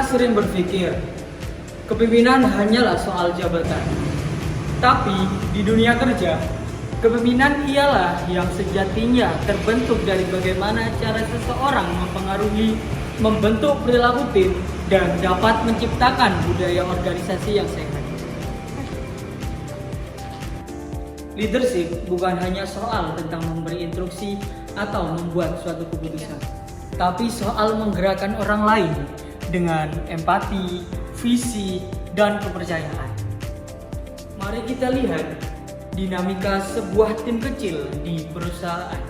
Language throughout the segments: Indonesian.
sering berpikir kepemimpinan hanyalah soal jabatan. Tapi di dunia kerja, kepemimpinan ialah yang sejatinya terbentuk dari bagaimana cara seseorang mempengaruhi, membentuk perilaku tim, dan dapat menciptakan budaya organisasi yang sehat. Leadership bukan hanya soal tentang memberi instruksi atau membuat suatu keputusan, tapi soal menggerakkan orang lain dengan empati, visi, dan kepercayaan. Mari kita lihat dinamika sebuah tim kecil di perusahaan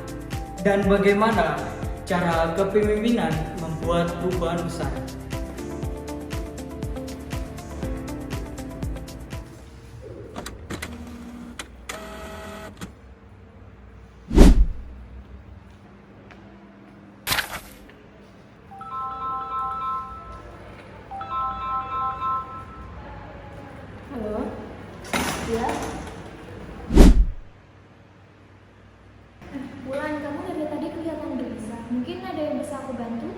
dan bagaimana cara kepemimpinan membuat perubahan besar. Halo? Ya? Bulan, kamu dari tadi kelihatan gelisah. Mungkin ada yang bisa aku bantu?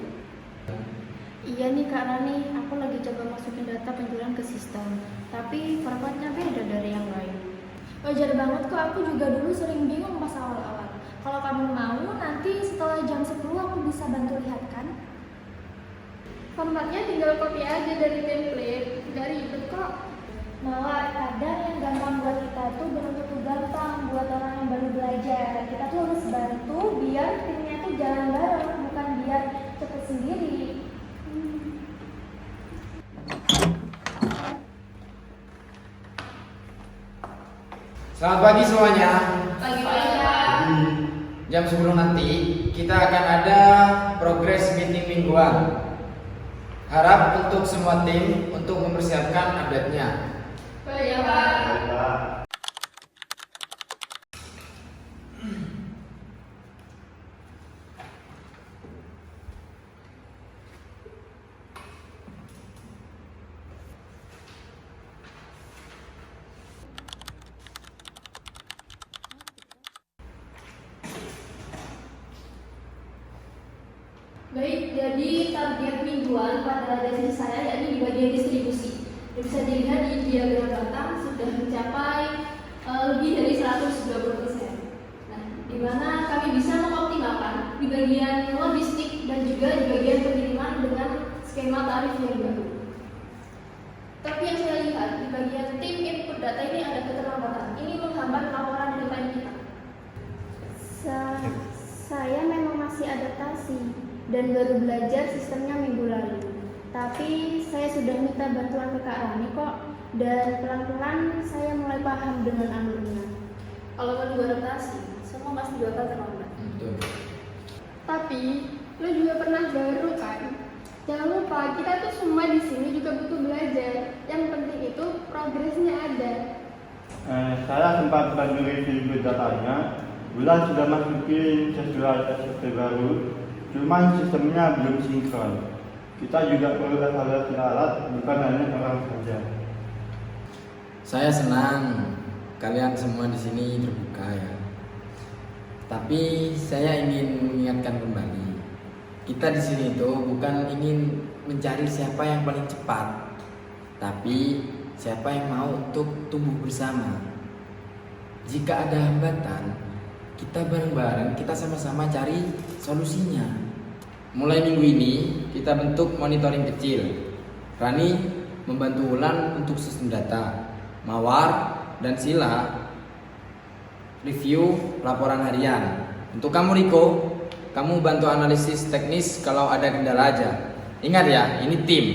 Iya nih Kak Rani, aku lagi coba masukin data penjualan ke sistem. Tapi formatnya beda dari yang lain. Wajar banget kok, aku juga dulu sering bingung pas awal-awal. Kalau kamu mau, nanti setelah jam 10 aku bisa bantu lihatkan. Formatnya tinggal copy aja dari template, nggak ribet kok. Mawar, kadang yang gampang buat kita tuh belum tentu gampang buat orang yang baru belajar. Kita tuh harus bantu biar timnya tuh jalan bareng, bukan biar cepet sendiri. Selamat pagi semuanya. Pagi-pagi Kak. Jam 10 nanti kita akan ada progress meeting mingguan. Harap untuk semua tim untuk mempersiapkan update-nya. Baik ya Pak. Baik, jadi target mingguan pada divisi saya yakni di bagian distribusi. Bisa dilihat di diagram batang sudah mencapai lebih dari 120%. Nah, di mana kami bisa mengoptimalkan di bagian logistik dan juga di bagian pengiriman dengan skema tarif yang baru. Tapi yang saya lihat di bagian tim input data ini ada keterlambatan. Ini menghambat laporan deadline kita. Saya memang masih adaptasi dan baru belajar sistemnya minggu lalu. Tapi saya sudah minta bantuan ke Kak Rani kok, dan pelan-pelan saya mulai paham dengan alurnya. Kalau menunggu adaptasi, semua pasti bakal terlambat. Betul. Tapi lo juga pernah baru kan? Jangan lupa kita tuh semua di sini juga butuh belajar. Yang penting itu progresnya ada. Saya sempat bantu review datanya. Bulan sudah masukin sesuai SOP baru, cuman sistemnya belum sinkron. Kita juga perlu evaluasi alat, bukan hanya orang saja. Saya senang kalian semua di sini terbuka ya. Tapi saya ingin mengingatkan kembali, kita di sini itu bukan ingin mencari siapa yang paling cepat, tapi siapa yang mau untuk tumbuh bersama. Jika ada hambatan, kita bareng-bareng, kita sama-sama cari solusinya. Mulai minggu ini kita bentuk monitoring kecil. Rani membantu Wulan untuk sistem data, Mawar dan Sila review laporan harian. Untuk kamu Riko, kamu bantu analisis teknis kalau ada kendala aja. Ingat ya, ini tim,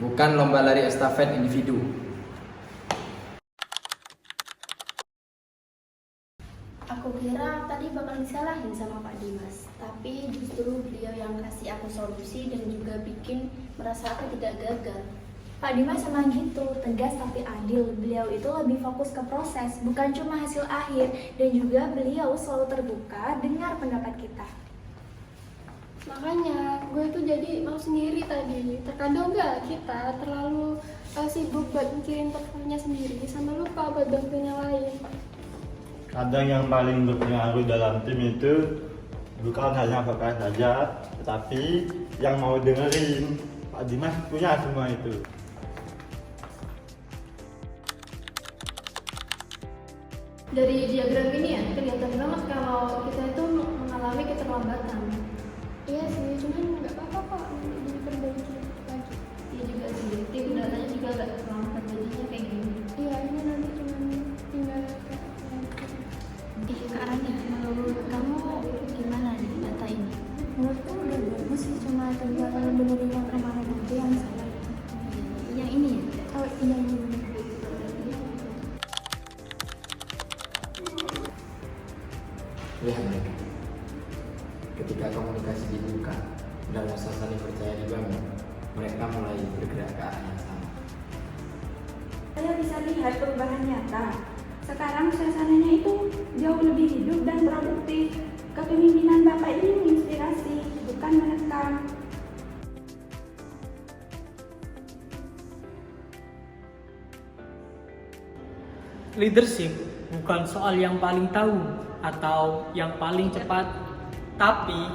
bukan lomba lari estafet individu. Aku kira tadi bakal disalahin sama Pak Dimas, tapi justru beliau yang kasih aku solusi dan juga bikin merasa aku tidak gagal. Pak Dimas emang gitu, tegas tapi adil. Beliau itu lebih fokus ke proses, bukan cuma hasil akhir. Dan juga beliau selalu terbuka dengar pendapat kita. Makanya gue tuh jadi mau sendiri tadi. Terkadang enggak kita terlalu sibuk buat mikirin performanya sendiri sama lupa buat bantuin yang lain. Kadang yang paling berpengaruh dalam tim itu bukan hanya vokal saja, tetapi yang mau dengerin. Pak Dimas punya semua itu. Dari diagram ini ya, kelihatan banget kalau kita itu mengalami keterlambatan. Iya sih, cuman nggak apa-apa kok, nanti diperbaiki lagi. Iya juga sih, tim datanya juga agak terlambat, jadinya kayak gini. Iya, ini nanti cuma tinggal Kak Rani, menurut kamu gimana di data ini? menurutku udah bagus sih, cuma tinggal benerin yang kemarin aja yang salah. Yang ini ya? Oh iya, ini bener. Lihat mereka. Ketika komunikasi dibuka dan rasa saling percaya dibangun, mereka mulai bergerak ke arah yang sama. Saya bisa lihat perubahan nyata. Sekarang suasananya itu jauh lebih hidup dan produktif. Kepemimpinan Bapak ini menginspirasi, bukan menekan. Leadership bukan soal yang paling tahu atau yang paling cepat, tapi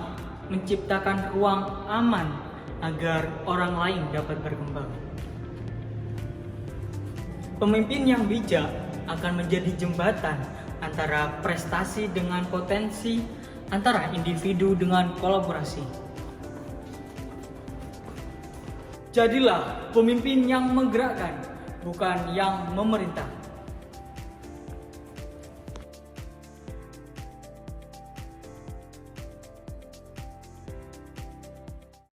menciptakan ruang aman agar orang lain dapat berkembang. Pemimpin yang bijak akan menjadi jembatan antara prestasi dengan potensi, antara individu dengan kolaborasi. Jadilah pemimpin yang menggerakkan, bukan yang memerintah.